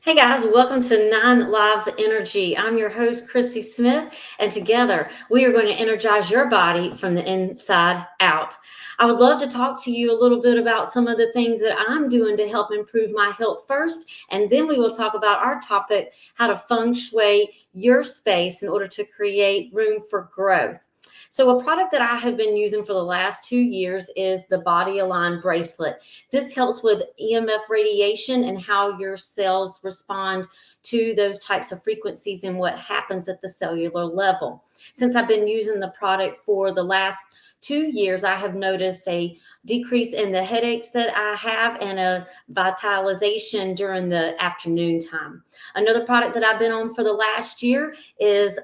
Hey guys, welcome to Nine Lives Energy. I'm your host, Chrissy Smith, and together we are going to energize your body from the inside out. I would love to talk to you a little bit about some of the things that I'm doing to help improve my health first, and then we will talk about our topic, how to feng shui your space in order to create room for growth. So, a product that I have been using for the last 2 years is the Body Align bracelet. This helps with EMF radiation and how your cells respond to those types of frequencies and what happens at the cellular level. Since I've been using the product for the last 2 years, I have noticed a decrease in the headaches that I have and a vitalization during the afternoon time. Another product that I've been on for the last year is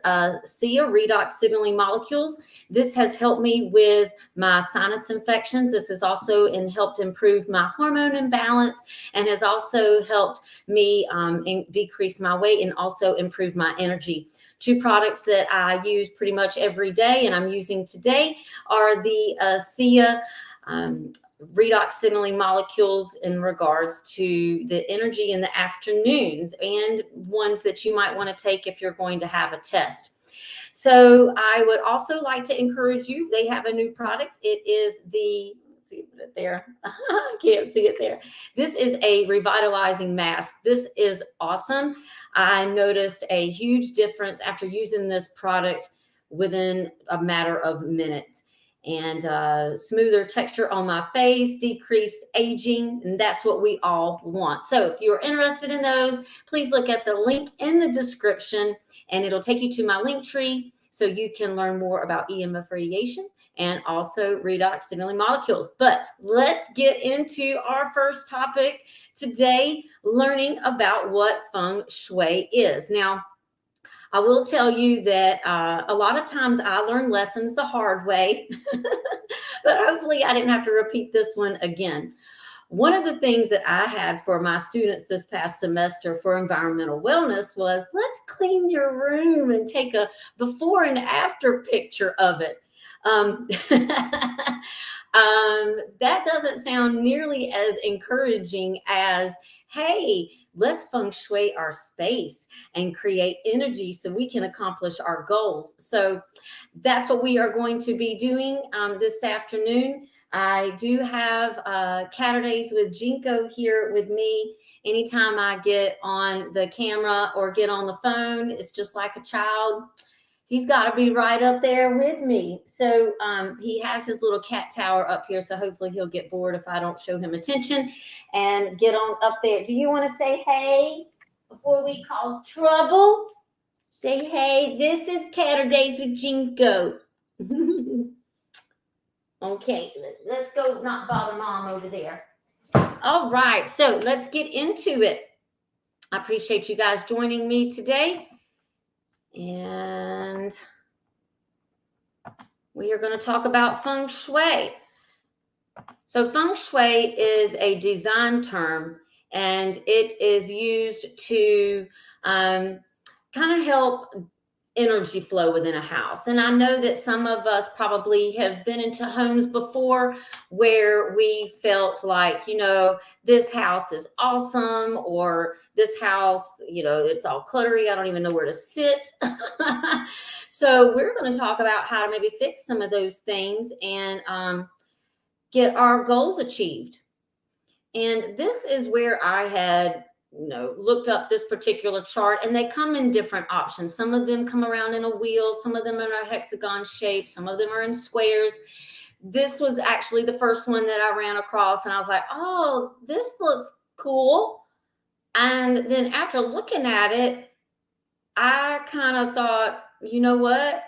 SIA redox signaling molecules. This has helped me with my sinus infections. This has also helped improve my hormone imbalance and has also helped me decrease my weight and also improve my energy. Two products that I use pretty much every day and I'm using today are the SIA redox signaling molecules in regards to the energy in the afternoons and ones that you might want to take if you're going to have a test. So I would also like to encourage you. They have a new product. It is the, let's see, put it there. I can't see it there. This is a revitalizing mask. This is awesome. I noticed a huge difference after using this product within a matter of minutes. And smoother texture on my face, decreased aging, and that's what we all want. So if you're interested in those, please look at the link in the description and it'll take you to my link tree so you can learn more about EMF radiation and also redox signaling molecules. But let's get into our first topic today, learning about what feng shui is. Now, I will tell you that a lot of times I learn lessons the hard way, but hopefully I didn't have to repeat this one again. One of the things that I had for my students this past semester for environmental wellness was let's clean your room and take a before and after picture of it. That doesn't sound nearly as encouraging as, hey, let's feng shui our space and create energy so we can accomplish our goals. So that's what we are going to be doing this afternoon. I do have Saturdays with Jinko here with me. Anytime I get on the camera or get on the phone, it's just like a child. He's got to be right up there with me. So he has his little cat tower up here. So hopefully he'll get bored if I don't show him attention and get on up there. Do you want to say hey before we cause trouble? Say hey. This is Saturdays with Jinko. Okay, let's go not bother mom over there. All right, so let's get into it. I appreciate you guys joining me today. And we are going to talk about feng shui. So feng shui is a design term, and it is used to kind of help energy flow within a house. And I know that some of us probably have been into homes before where we felt like, this house is awesome, or this house, it's all cluttery. I don't even know where to sit. So we're going to talk about how to maybe fix some of those things and get our goals achieved. And this is where I had looked up this particular chart, and they come in different options. Some of them come around in a wheel, some of them in a hexagon shape, some of them are in squares. This was actually the first one that I ran across, and I was like, oh, this looks cool. And then after looking at it, I kind of thought, you know what?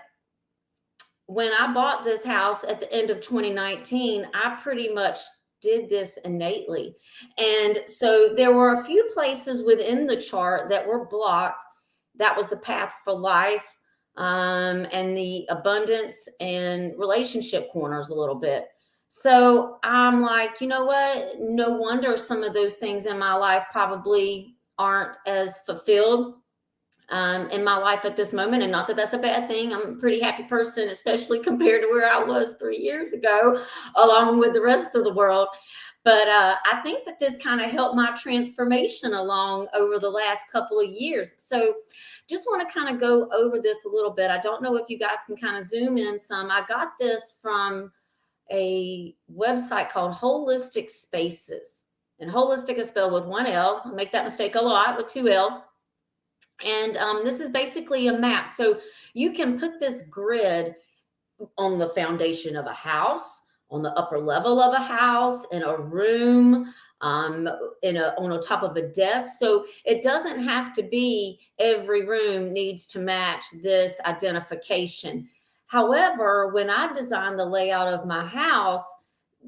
When I bought this house at the end of 2019, I pretty much did this innately. And so there were a few places within the chart that were blocked. That was the path for life, and the abundance and relationship corners a little bit. So I'm like, you know what? No wonder some of those things in my life probably aren't as fulfilled in my life at this moment. And not that that's a bad thing. I'm a pretty happy person, especially compared to where I was 3 years ago, along with the rest of the world. But I think that this kind of helped my transformation along over the last couple of years. So just want to kind of go over this a little bit. I don't know if you guys can kind of zoom in some. I got this from a website called Holistic Spaces. And holistic is spelled with one L. I make that mistake a lot with two L's. And this is basically a map. So you can put this grid on the foundation of a house, on the upper level of a house, in a room, on a top of a desk. So it doesn't have to be every room needs to match this identification. However, when I designed the layout of my house,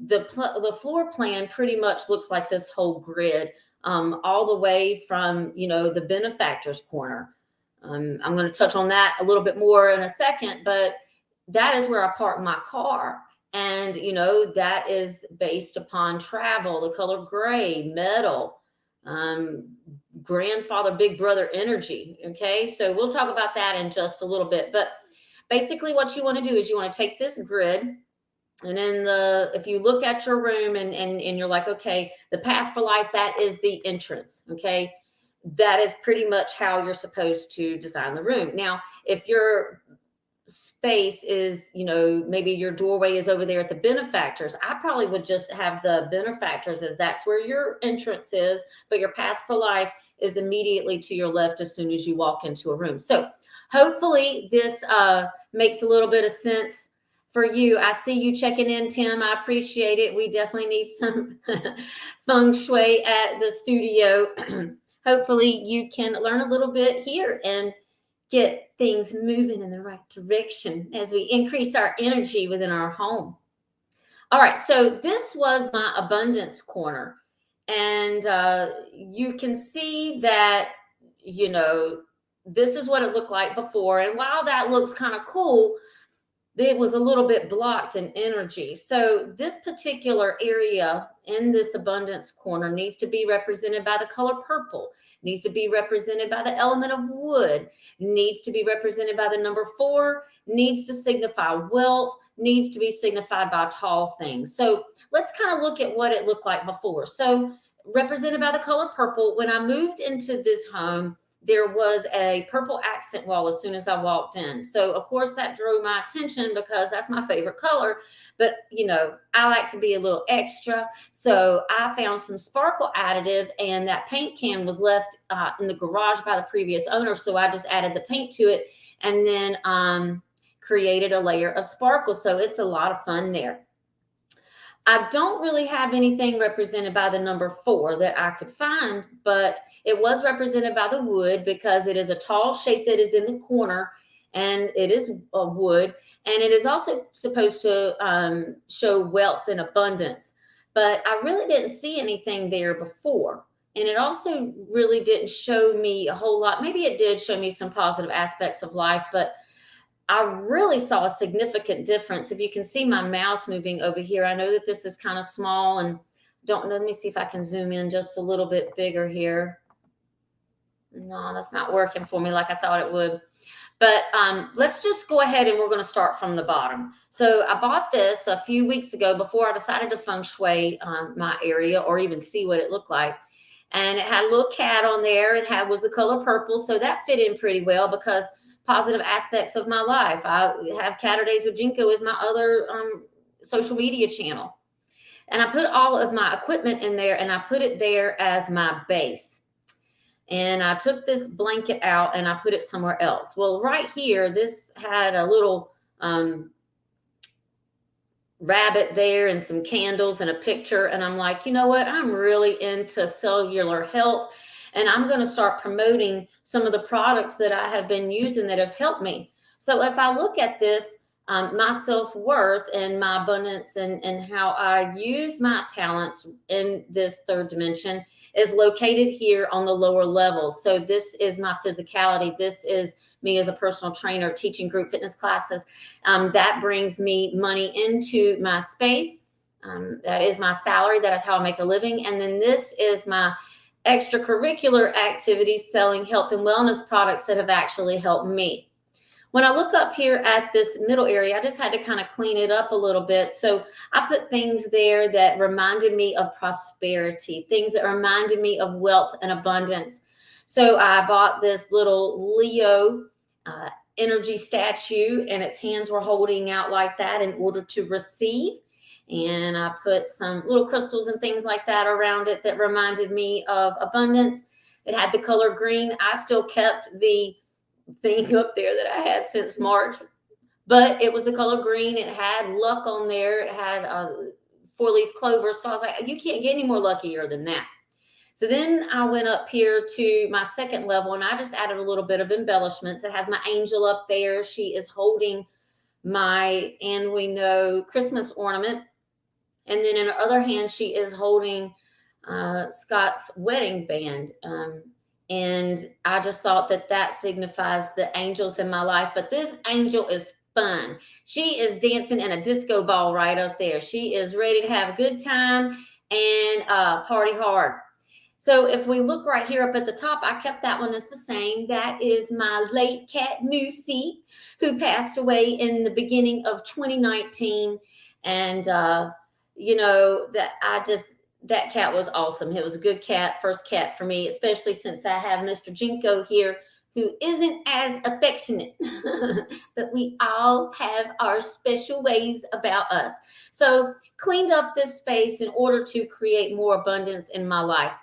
the floor plan pretty much looks like this whole grid, all the way from, the benefactors corner. I'm going to touch on that a little bit more in a second, but that is where I park my car. And, that is based upon travel, the color gray, metal, grandfather, big brother energy. Okay. So we'll talk about that in just a little bit. But basically what you want to do is you want to take this grid, and then if you look at your room and you're like, okay, the path for life, that is the entrance. Okay. That is pretty much how you're supposed to design the room. Now, if your space is, maybe your doorway is over there at the benefactors, I probably would just have the benefactors as that's where your entrance is, but your path for life is immediately to your left as soon as you walk into a room. So hopefully this makes a little bit of sense for you. I see you checking in, Tim. I appreciate it. We definitely need some Feng Shui at the studio. Hopefully you can learn a little bit here and get things moving in the right direction as we increase our energy within our home. All right, so this was my abundance corner. And you can see that, this is what it looked like before. And while that looks kind of cool, it was a little bit blocked in energy. So this particular area in this abundance corner needs to be represented by the color purple, needs to be represented by the element of wood, needs to be represented by the number 4, needs to signify wealth, needs to be signified by tall things. So let's kind of look at what it looked like before. So represented by the color purple, when I moved into this home, there was a purple accent wall as soon as I walked in. So of course that drew my attention because that's my favorite color, but I like to be a little extra. So I found some sparkle additive, and that paint can was left in the garage by the previous owner. So I just added the paint to it and then created a layer of sparkle. So it's a lot of fun there. I don't really have anything represented by the number 4 that I could find, but it was represented by the wood because it is a tall shape that is in the corner, and it is a wood, and it is also supposed to show wealth and abundance. But I really didn't see anything there before. And it also really didn't show me a whole lot. Maybe it did show me some positive aspects of life, but I really saw a significant difference. If you can see my mouse moving over here, I know that this is kind of small and let me see if I can zoom in just a little bit bigger here. No, that's not working for me like I thought it would. But let's just go ahead and we're going to start from the bottom. So I bought this a few weeks ago before I decided to Feng Shui my area or even see what it looked like. And it had a little cat on there. It was the color purple. So that fit in pretty well because positive aspects of my life. I have Catterdays with Jinko as my other social media channel. And I put all of my equipment in there and I put it there as my base. And I took this blanket out and I put it somewhere else. Well, right here, this had a little rabbit there and some candles and a picture. And I'm like, you know what? I'm really into cellular health. And I'm going to start promoting some of the products that I have been using that have helped me. So if I look at this, my self-worth and my abundance and how I use my talents in this 3rd dimension is located here on the lower levels. So this is my physicality. This is me as a personal trainer teaching group fitness classes. That brings me money into my space. That is my salary. That is how I make a living. And then this is my extracurricular activities selling health and wellness products that have actually helped me. When I look up here at this middle area, I just had to kind of clean it up a little bit. So I put things there that reminded me of prosperity, things that reminded me of wealth and abundance. So I bought this little Leo uh, energy statue, and its hands were holding out like that in order to receive. And I put some little crystals and things like that around it that reminded me of abundance. It had the color green. I still kept the thing up there that I had since March, but it was the color green. It had luck on there. It had four-leaf clover. So I was like, you can't get any more luckier than that. So then I went up here to my second level, and I just added a little bit of embellishments. It has my angel up there. She is holding my, and we know, Christmas ornament. And then in her other hand, she is holding Scott's wedding band. And I just thought that that signifies the angels in my life. But this angel is fun. She is dancing in a disco ball right up there. She is ready to have a good time and party hard. So if we look right here up at the top, I kept that one as the same. That is my late cat, Moosey, who passed away in the beginning of 2019. And, that cat was awesome. It was a good cat, first cat for me, especially since I have Mr. Jinko here, who isn't as affectionate, but we all have our special ways about us. So cleaned up this space in order to create more abundance in my life.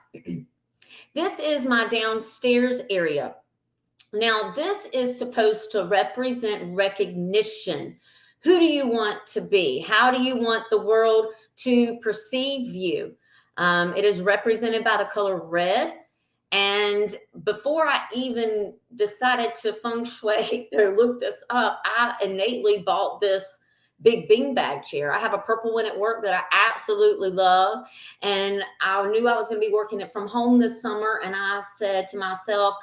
This is my downstairs area. Now, this is supposed to represent recognition. Who do you want to be? How do you want the world to perceive you? It is represented by the color red. And before I even decided to Feng Shui or look this up, I innately bought this big beanbag chair. I have a purple one at work that I absolutely love. And I knew I was going to be working it from home this summer. And I said to myself,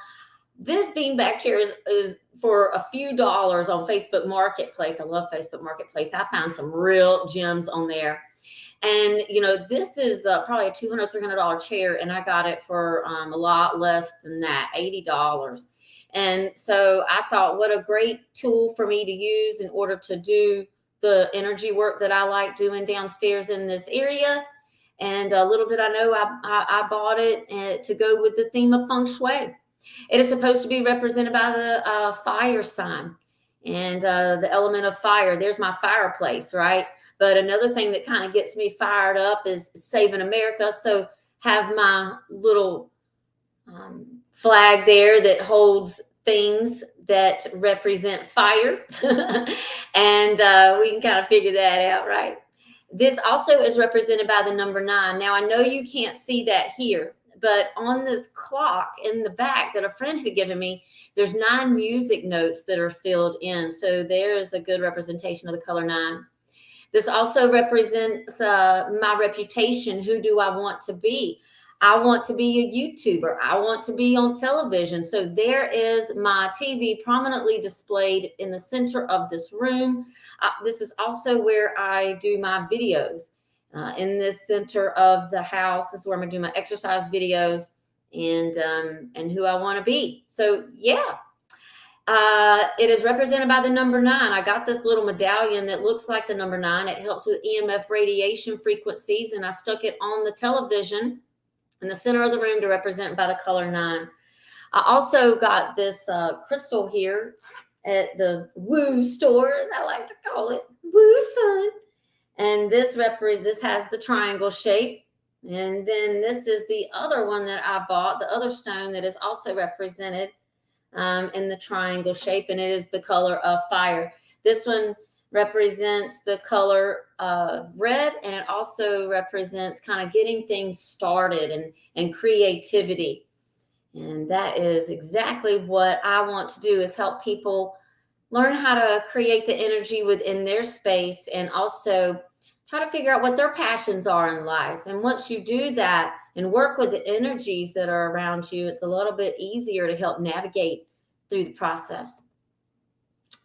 this beanbag chair is for a few dollars on Facebook Marketplace. I love Facebook Marketplace. I found some real gems on there. And, this is probably a $200, $300 chair, and I got it for a lot less than that, $80. And so I thought, what a great tool for me to use in order to do the energy work that I like doing downstairs in this area. And little did I know, I bought it to go with the theme of Feng Shui. It is supposed to be represented by the fire sign and the element of fire. There's my fireplace, right? But another thing that kind of gets me fired up is saving America. So have my little flag there that holds things that represent fire. And we can kind of figure that out, right? This also is represented by the number 9. Now, I know you can't see that here, but on this clock in the back that a friend had given me, there's 9 music notes that are filled in. So there is a good representation of the color 9. This also represents my reputation. Who do I want to be? I want to be a YouTuber. I want to be on television. So there is my TV prominently displayed in the center of this room. This is also where I do my videos. In this center of the house, this is where I'm gonna do my exercise videos and who I want to be. So yeah. It is represented by the number 9. I got this little medallion that looks like the number 9. It helps with EMF radiation frequencies, and I stuck it on the television in the center of the room to represent by the color 9. I also got this crystal here at the Woo store, as I like to call it. Woo Fun. And this has the triangle shape. And then this is the other one that I bought, the other stone that is also represented in the triangle shape, and it is the color of fire. This one represents the color of red, and it also represents kind of getting things started and creativity. And that is exactly what I want to do, is help people learn how to create the energy within their space and also try to figure out what their passions are in life. And once you do that and work with the energies that are around you, it's a little bit easier to help navigate through the process.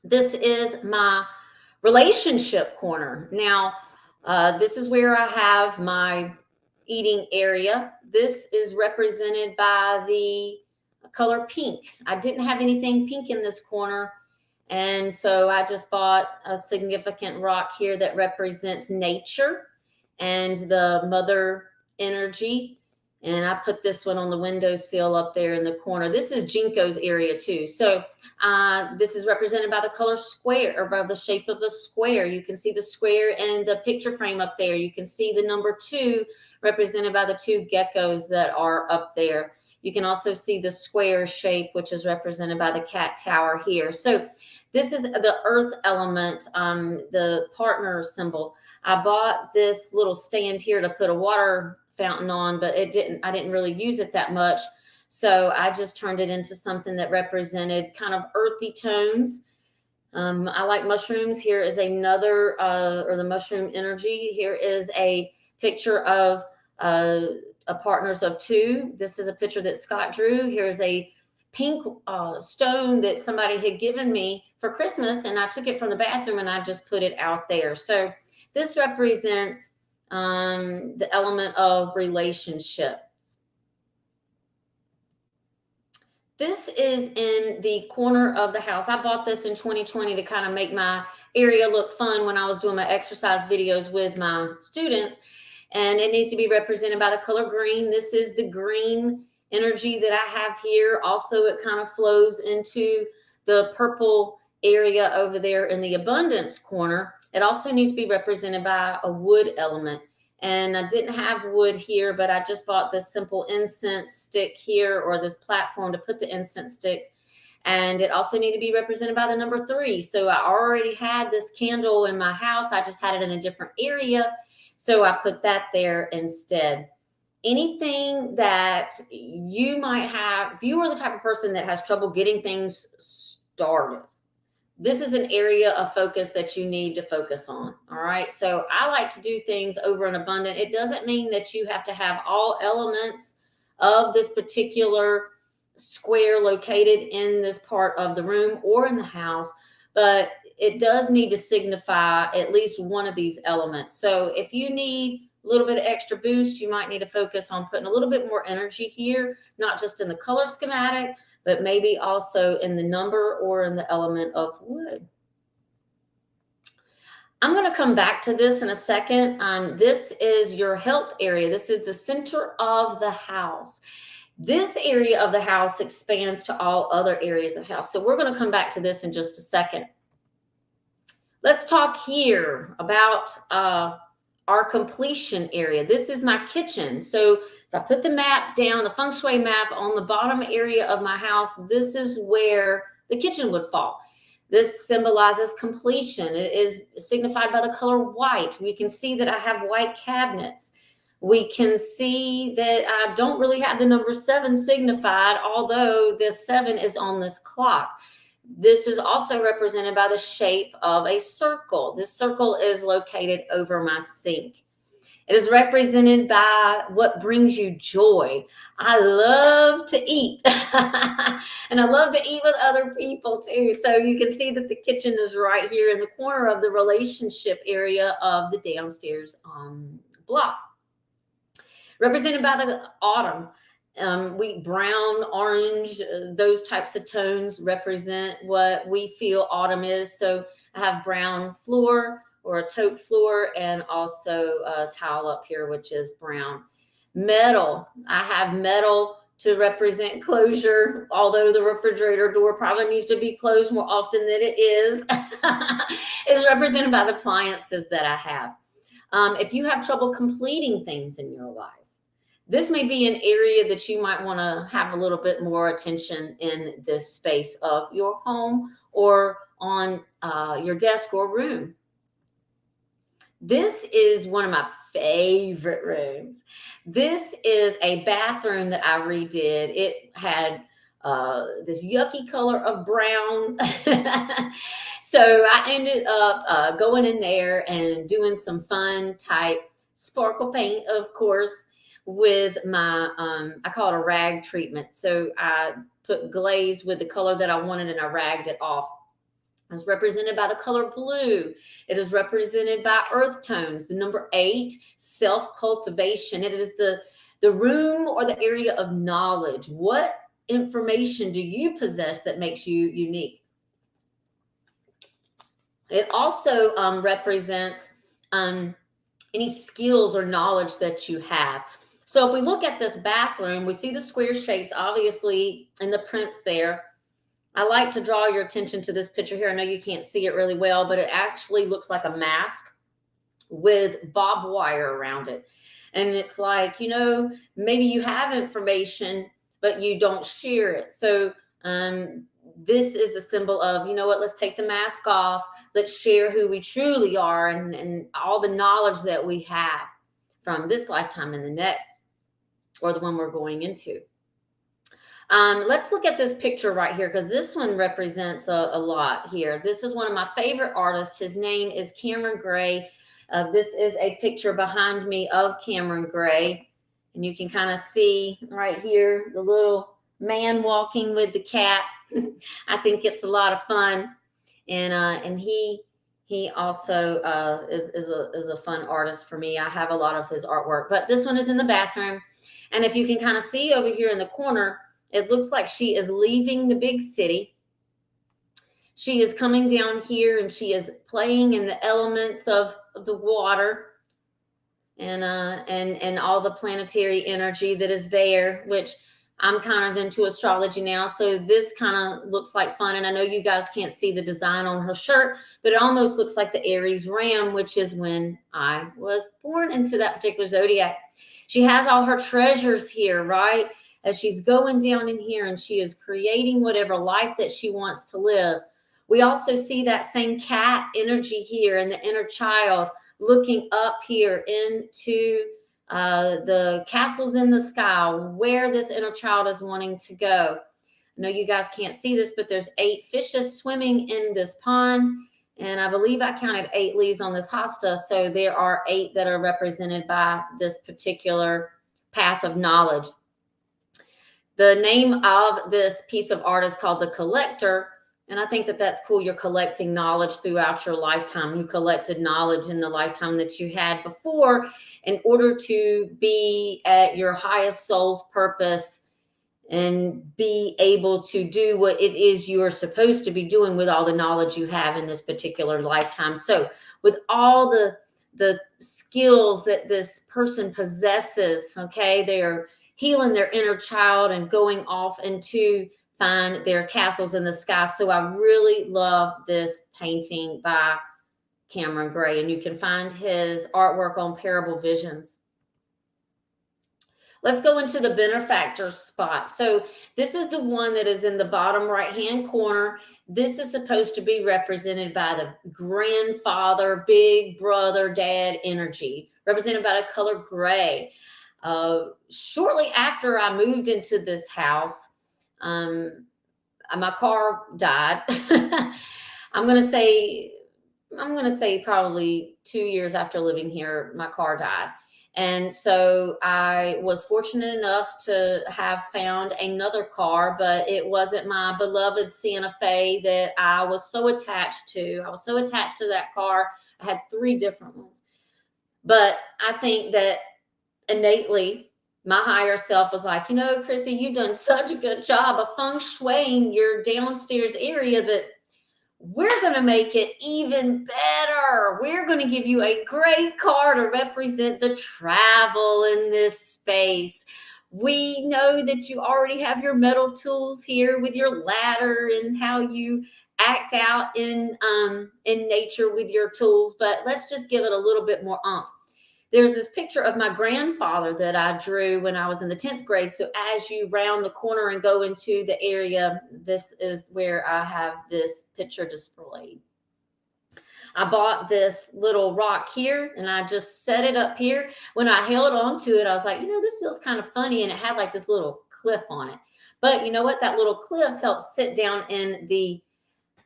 This is my relationship corner. Now, this is where I have my eating area. This is represented by the color pink. I didn't have anything pink in this corner And so I just bought a significant rock here that represents nature and the mother energy. And I put this one on the windowsill up there in the corner. This is Jinko's area too. So this is represented by the color square, or by the shape of the square. You can see the square in the picture frame up there. You can see the number 2 represented by the 2 geckos that are up there. You can also see the square shape, which is represented by the cat tower here. So this is the earth element, the partner symbol. I bought this little stand here to put a water fountain on, but I didn't really use it that much. So I just turned it into something that represented kind of earthy tones. I like mushrooms. Here is another, or the mushroom energy. Here is a picture of a partners of 2. This is a picture that Scott drew. Here's a pink stone that somebody had given me for Christmas, and I took it from the bathroom and I just put it out there. So this represents the element of relationship. This is in the corner of the house. I bought this in 2020 to kind of make my area look fun when I was doing my exercise videos with my students. And it needs to be represented by the color green. This is the green energy that I have here. Also, it kind of flows into the purple area over there in the abundance corner. It also needs to be represented by a wood element. And I didn't have wood here, but I just bought this simple incense stick here, or this platform to put the incense sticks. And it also needed to be represented by the number 3. So I already had this candle in my house. I just had it in a different area. So I put that there instead. Anything that you might have, if you are the type of person that has trouble getting things started, this is an area of focus that you need to focus on. All right. So I like to do things over and abundant. It doesn't mean that you have to have all elements of this particular square located in this part of the room or in the house, but it does need to signify at least one of these elements. So if you need a little bit of extra boost, you might need to focus on putting a little bit more energy here, not just in the color schematic, but maybe also in the number or in the element of wood. I'm going to come back to this in a second. This is your health area. This is the center of the house. This area of the house expands to all other areas of the house. So we're going to come back to this in just a second. Let's talk here about our completion area. This is my kitchen. So if I put the map down, the Feng Shui map on the bottom area of my house, this is where the kitchen would fall. This symbolizes completion. It is signified by the color white. We can see that I have white cabinets. We can see that I don't really have the number 7 signified, although this 7 is on this clock. This is also represented by the shape of a circle. This circle is located over my sink. It is represented by what brings you joy. I love to eat, and I love to eat with other people too. So you can see that the kitchen is right here in the corner of the relationship area of the downstairs block. Represented by the autumn. Brown, orange, those types of tones represent what we feel autumn is. So I have brown floor or a taupe floor, and also a tile up here, which is brown. Metal. I have metal to represent closure, although the refrigerator door probably needs to be closed more often than it is. It's represented by the appliances that I have. If you have trouble completing things in your life, this may be an area that you might want to have a little bit more attention in this space of your home or on your desk or room. This is one of my favorite rooms. This is a bathroom that I redid. It had this yucky color of brown. So I ended up going in there and doing some fun type sparkle paint, of course, with my, I call it a rag treatment. So I put glaze with the color that I wanted and I ragged it off. It's represented by the color blue. It is represented by earth tones. The number 8, self-cultivation. It is the room or the area of knowledge. What information do you possess that makes you unique? It also represents any skills or knowledge that you have. So if we look at this bathroom, we see the square shapes, obviously, in the prints there. I like to draw your attention to this picture here. I know you can't see it really well, but it actually looks like a mask with barbed wire around it. And it's like, maybe you have information, but you don't share it. So this is a symbol of, you know what, let's take the mask off. Let's share who we truly are, and all the knowledge that we have from this lifetime and the next, or the one we're going into. Let's look at this picture right here, because this one represents a lot here. This is one of my favorite artists. His name is Cameron Gray. This is a picture behind me of Cameron Gray. And you can kind of see right here the little man walking with the cat. I think it's a lot of fun. And he also is a fun artist for me. I have a lot of his artwork. But this one is in the bathroom. And if you can kind of see over here in the corner, it looks like she is leaving the big city. She is coming down here, and she is playing in the elements of the water and all the planetary energy that is there, which I'm kind of into astrology now. So this kind of looks like fun. And I know you guys can't see the design on her shirt, but it almost looks like the Aries Ram, which is when I was born into that particular zodiac. She has all her treasures here, right? As she's going down in here, and she is creating whatever life that she wants to live. We also see that same cat energy here, and the inner child looking up here into the castles in the sky, where this inner child is wanting to go. I know you guys can't see this, but there's 8 fishes swimming in this pond. And I believe I counted 8 leaves on this hosta. So there are 8 that are represented by this particular path of knowledge. The name of this piece of art is called The Collector. And I think that that's cool. You're collecting knowledge throughout your lifetime. You collected knowledge in the lifetime that you had before in order to be at your highest soul's purpose and be able to do what it is you are supposed to be doing with all the knowledge you have in this particular lifetime. So with all the skills that this person possesses, okay, they're healing their inner child and going off into find their castles in the sky. So I really love this painting by Cameron Gray, and you can find his artwork on Parable Visions. Let's go into the Benefactors spot. So this is the one that is in the bottom right-hand corner. This is supposed to be represented by the grandfather, big brother, dad energy, represented by the color gray. Shortly after I moved into this house, my car died. I'm gonna say probably 2 years after living here, my car died. And so I was fortunate enough to have found another car, but it wasn't my beloved Santa Fe that I was so attached to. I was so attached to that car. I had 3 different ones. But I think that innately, my higher self was like, Chrissy, you've done such a good job of feng shuiing your downstairs area that we're going to make it even better. We're going to give you a great car to represent the travel in this space. We know that you already have your metal tools here with your ladder and how you act out in nature with your tools, but let's just give it a little bit more oomph. There's this picture of my grandfather that I drew when I was in the 10th grade. So as you round the corner and go into the area, this is where I have this picture displayed. I bought this little rock here, and I just set it up here. When I held on to it, I was like, this feels kind of funny. And it had like this little cliff on it. But you know what? That little cliff helps sit down in the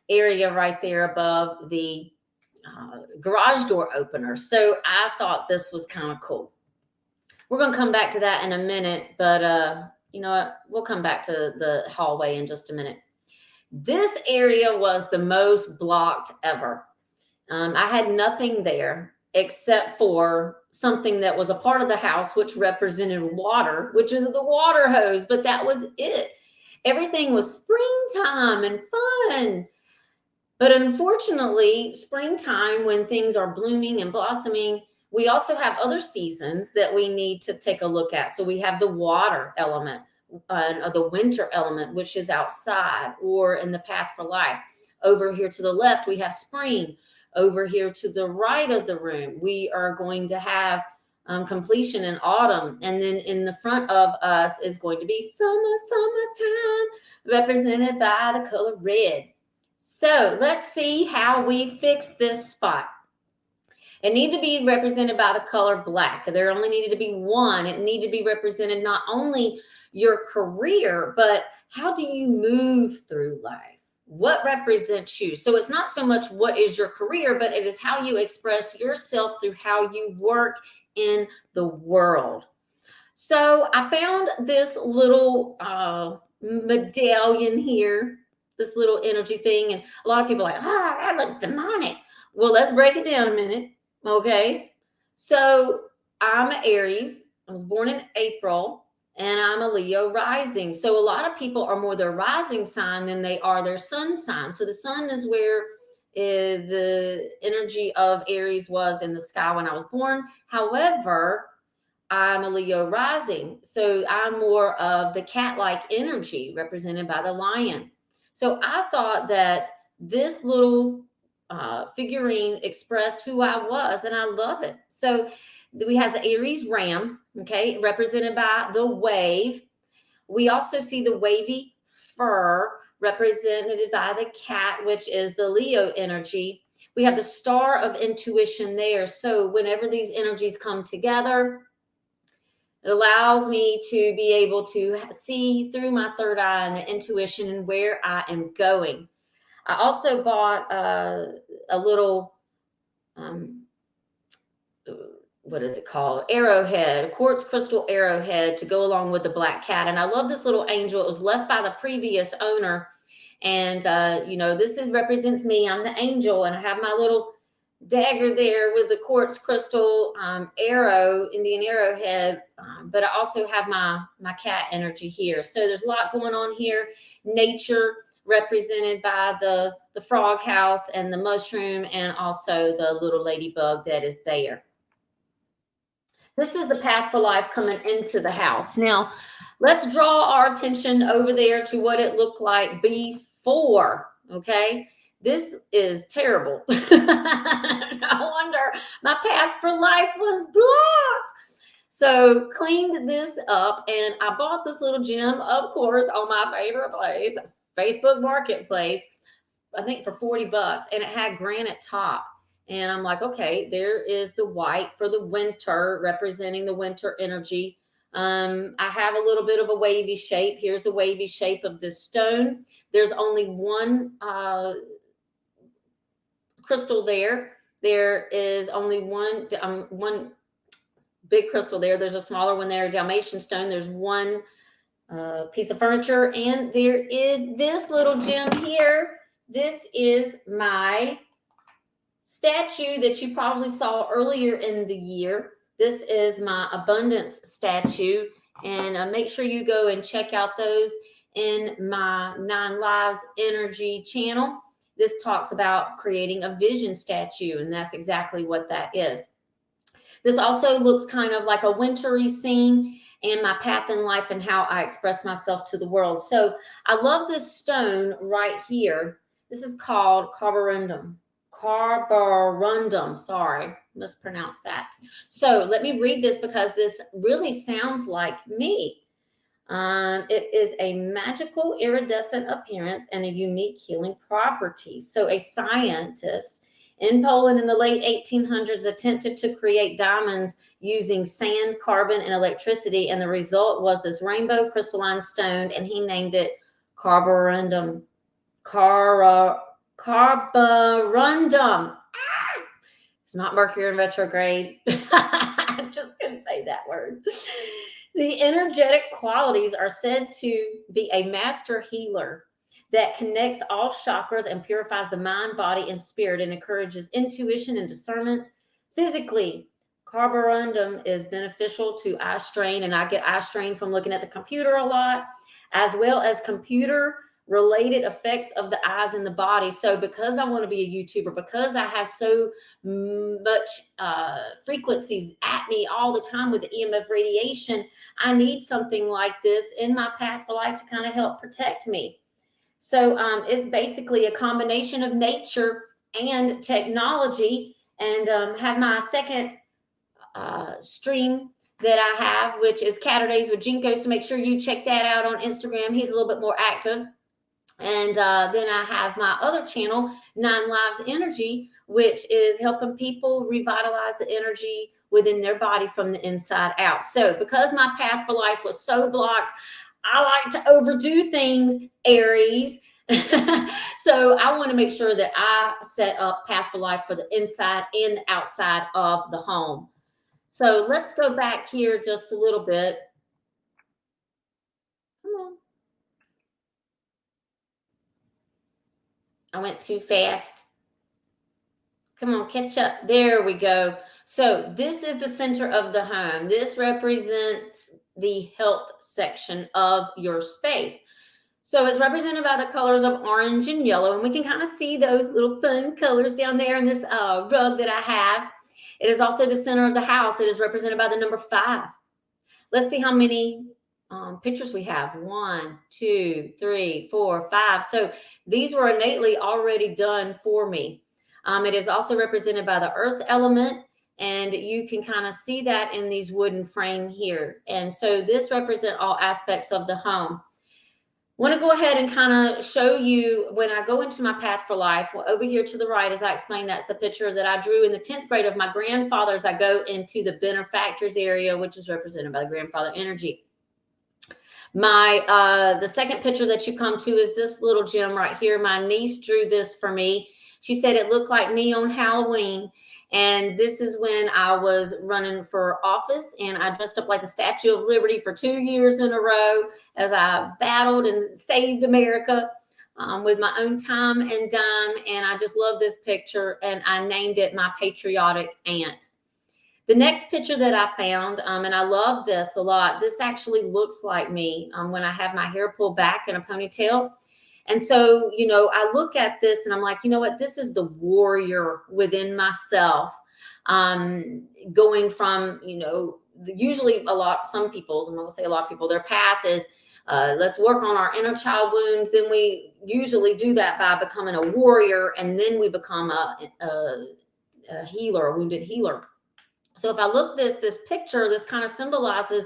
area right there above the garage door opener. So I thought this was kind of cool. We're going to come back to that in a minute, but you know what? We'll come back to the hallway in just a minute. This area was the most blocked ever. I had nothing there except for something that was a part of the house, which represented water, which is the water hose, but that was it. Everything was springtime and fun. But unfortunately, springtime, when things are blooming and blossoming, we also have other seasons that we need to take a look at. So we have the water element, the winter element, which is outside or in the path for life. Over here to the left, we have spring. Over here to the right of the room, we are going to have completion in autumn. And then in the front of us is going to be summertime, represented by the color red. So let's see how we fix this spot. It needed to be represented by the color black. There only needed to be one. It needed to be represented not only your career, but how do you move through life? What represents you? So it's not so much what is your career, but it is how you express yourself through how you work in the world. So I found this little medallion here, this little energy thing. And a lot of people are like, that looks demonic. Well, let's break it down a minute. Okay. So I'm an Aries. I was born in April and I'm a Leo rising. So a lot of people are more their rising sign than they are their sun sign. So the sun is where the energy of Aries was in the sky when I was born. However, I'm a Leo rising. So I'm more of the cat-like energy represented by the lion. So I thought that this little figurine expressed who I was, and I love it. So we have the Aries ram, okay, represented by the wave. We also see the wavy fur represented by the cat, which is the Leo energy. We have the star of intuition there. So whenever these energies come together, it allows me to be able to see through my third eye and the intuition and where I am going. I also bought a little, what is it called? Arrowhead, a quartz crystal arrowhead to go along with the black cat. And I love this little angel. It was left by the previous owner. And, this represents me. I'm the angel, and I have my little dagger there with the quartz crystal arrow, Indian arrowhead, but I also have my cat energy here. So there's a lot going on here. Nature represented by the frog house and the mushroom, and also the little ladybug that is there. This is the path for life coming into the house. Now, let's draw our attention over there to what it looked like before, okay? This is terrible. No wonder my path for life was blocked. So cleaned this up, and I bought this little gem, of course, on my favorite place, Facebook Marketplace, I think for 40 bucks, and it had granite top. And I'm like, okay, there is the white for the winter, representing the winter energy. I have a little bit of a wavy shape. Here's a wavy shape of this stone. There's only one crystal there. There is only one big crystal there. There's a smaller one there, Dalmatian stone. There's one piece of furniture, and there is this little gem here. This is my statue that you probably saw earlier in the year. This is my abundance statue, and make sure you go and check out those in my 9 Lives Energy channel. This talks about creating a vision statue, and that's exactly what that is. This also looks kind of like a wintry scene and my path in life and how I express myself to the world. So I love this stone right here. This is called carborundum. Carborundum, sorry, mispronounced that. So let me read this because this really sounds like me. It is a magical iridescent appearance and a unique healing property. So a scientist in Poland in the late 1800s attempted to create diamonds using sand, carbon, and electricity, and the result was this rainbow crystalline stone, and he named it carborundum. Carborundum. It's not Mercury in retrograde. I just couldn't say that word. The energetic qualities are said to be a master healer that connects all chakras and purifies the mind, body, and spirit, and encourages intuition and discernment. Physically, carborundum is beneficial to eye strain, and I get eye strain from looking at the computer a lot, as well as computer related effects of the eyes in the body. So because I want to be a YouTuber, because I have so much frequencies at me all the time with the EMF radiation, I need something like this in my path for life to kind of help protect me. So it's basically a combination of nature and technology. And have my second stream that I have, which is Catterdays with Jinko. So make sure you check that out on Instagram. He's a little bit more active. And then I have my other channel, Nine Lives Energy, which is helping people revitalize the energy within their body from the inside out. So because my path for life was so blocked, I like to overdo things, Aries. So I want to make sure that I set up path for life for the inside and outside of the home. So let's go back here just a little bit. Come on. I went too fast. Come on, catch up. There we go. So this is the center of the home. This represents the health section of your space. So it's represented by the colors of orange and yellow, and we can kind of see those little fun colors down there in this rug that I have. It is also the center of the house. It is represented by the number 5. Let's see how many pictures we have. 1, 2, 3, 4, 5. So these were innately already done for me. It is also represented by the earth element, and you can kind of see that in these wooden frame here. And so this represents all aspects of the home. Want to go ahead and kind of show you when I go into my path for life. Well, over here to the right, as I explained, that's the picture that I drew in the 10th grade of my grandfather's. I go into the Benefactors area, which is represented by the grandfather energy. The second picture that you come to is this little gem right here. My niece drew this for me. She said it looked like me on Halloween. And this is when I was running for office, and I dressed up like the Statue of Liberty for 2 years in a row as I battled and saved America with my own time and dime. And I just love this picture, and I named it my patriotic aunt. The next picture that I found, and I love this a lot, this actually looks like me when I have my hair pulled back in a ponytail. And so, I look at this and I'm like, you know what? This is the warrior within myself. Going from, usually some people's, I'm going to say a lot of people, their path is, let's work on our inner child wounds. Then we usually do that by becoming a warrior. And then we become a healer, a wounded healer. So if I look this picture, this kind of symbolizes,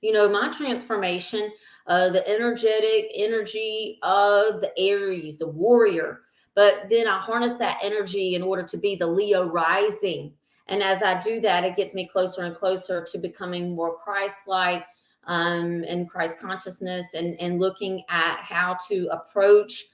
my transformation, the energetic energy of the Aries, the warrior. But then I harness that energy in order to be the Leo rising. And as I do that, it gets me closer and closer to becoming more Christ-like and Christ consciousness, and looking at how to approach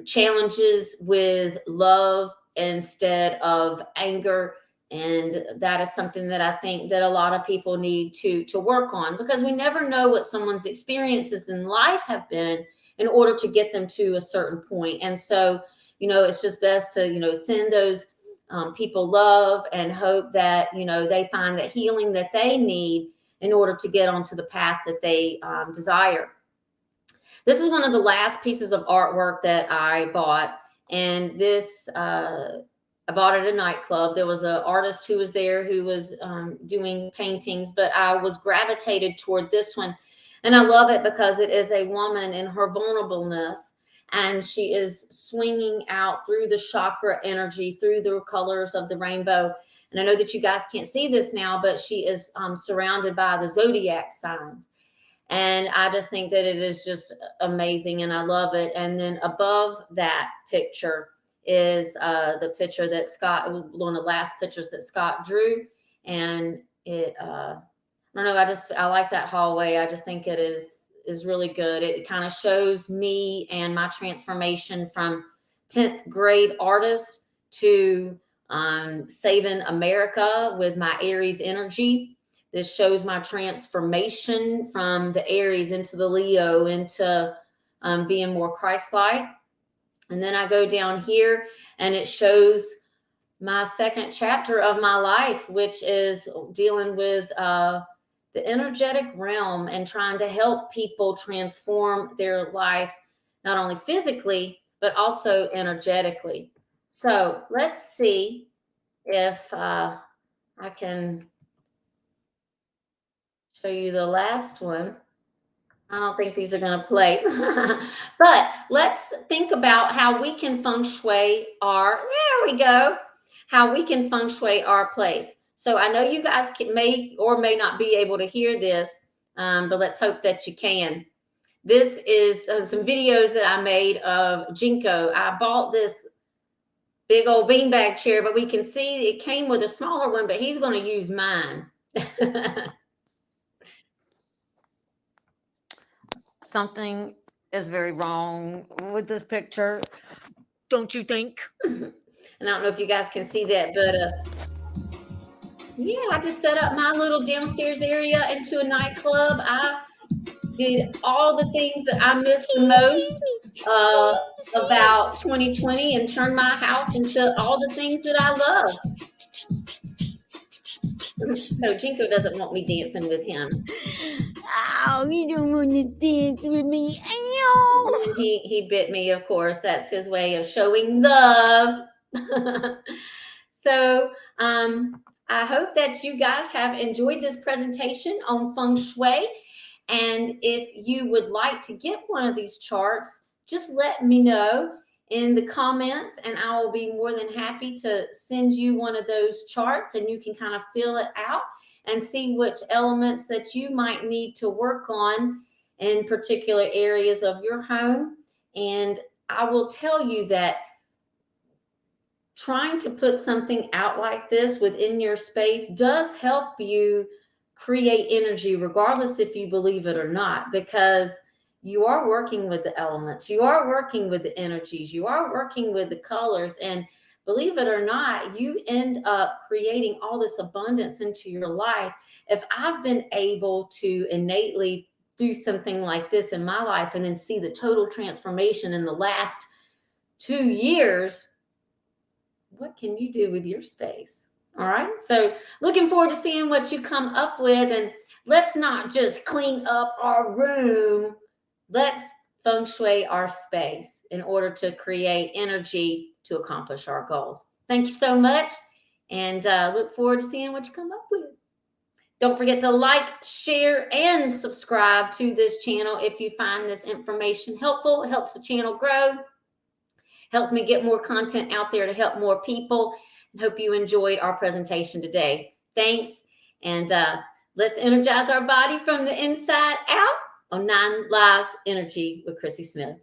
challenges with love instead of anger. And that is something that I think that a lot of people need to work on, because we never know what someone's experiences in life have been in order to get them to a certain point. And so, it's just best to, send those people love and hope that, they find the healing that they need in order to get onto the path that they desire. This is one of the last pieces of artwork that I bought. And this, I bought it at a nightclub. There was an artist who was there who was doing paintings, but I was gravitated toward this one. And I love it because it is a woman in her vulnerableness, and she is swinging out through the chakra energy, through the colors of the rainbow. And I know that you guys can't see this now, but she is surrounded by the zodiac signs. And I just think that it is just amazing, and I love it. And then above that picture is the picture that Scott, one of the last pictures that Scott drew. And it, I don't know, I like that hallway. I just think it is really good. It kind of shows me and my transformation from 10th grade artist to saving America with my Aries energy. This shows my transformation from the Aries into the Leo, into being more Christ-like. And then I go down here and it shows my second chapter of my life, which is dealing with the energetic realm and trying to help people transform their life, not only physically, but also energetically. So let's see if I can show you the last one. I don't think these are going to play. But let's think about how we can feng shui there we go, how we can feng shui our place. So I know you guys may or may not be able to hear this, but let's hope that you can. This is some videos that I made of Jinko. I bought this big old beanbag chair, but we can see it came with a smaller one, but he's going to use mine. Something is very wrong with this picture, don't you think? And I don't know if you guys can see that, but yeah, I just set up my little downstairs area into a nightclub. I did all the things that I missed the most about 2020 and turned my house into all the things that I love. So Jinko doesn't want me dancing with him. Oh, you don't want to dance with me. Ow. He bit me, of course. That's his way of showing love. So I hope that you guys have enjoyed this presentation on Feng Shui. And if you would like to get one of these charts, just let me know in the comments and I will be more than happy to send you one of those charts and you can kind of fill it out and see which elements that you might need to work on in particular areas of your home. And I will tell you that trying to put something out like this within your space does help you create energy, regardless if you believe it or not, because you are working with the elements, you are working with the energies, you are working with the colors. And believe it or not, you end up creating all this abundance into your life. If I've been able to innately do something like this in my life and then see the total transformation in the last 2 years, what can you do with your space? All right. So looking forward to seeing what you come up with. And let's not just clean up our room. Let's feng shui our space in order to create energy to accomplish our goals. Thank you so much. And look forward to seeing what you come up with. Don't forget to like, share, and subscribe to this channel if you find this information helpful. It helps the channel grow. Helps me get more content out there to help more people. And hope you enjoyed our presentation today. Thanks. And let's energize our body from the inside out on 9 Lives Energy with Chrissy Smith.